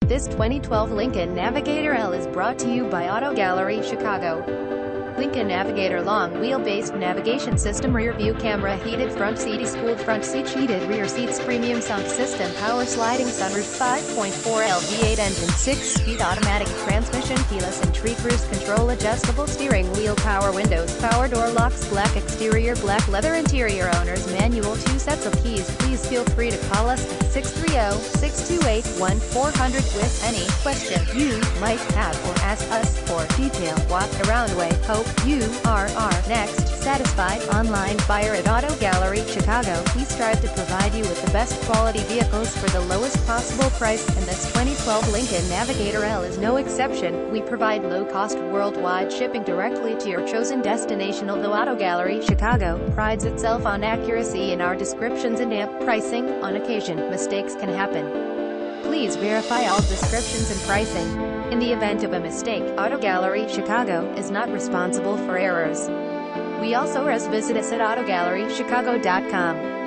This 2012 Lincoln Navigator L is brought to you by Auto Gallery Chicago. Lincoln Navigator long wheelbase navigation system, rear view camera, heated front seat, cooled front seat, heated rear seats, premium sound system, power sliding sunroof, 5.4L V8 engine, 6-speed automatic transmission, keyless entry, cruise control, adjustable steering wheel, power windows, power door locks, black exterior, black leather interior, owner's manual, 2 sets of keys. Please feel free to call us at 630-628-1400 with any question you might have, or ask us for detailed walk around way. Hope you are our next satisfied online buyer at Auto Gallery Chicago. We strive to provide you with the best quality vehicles for the lowest possible price, and this 2012 Lincoln Navigator L is no exception. We provide low-cost worldwide shipping directly to your chosen destination. Although Auto Gallery Chicago prides itself on accuracy in our descriptions and amp pricing, on occasion, mistakes can happen. Please verify all descriptions and pricing. In the event of a mistake, Auto Gallery Chicago is not responsible for errors. We also visit us at autogallerychicago.com.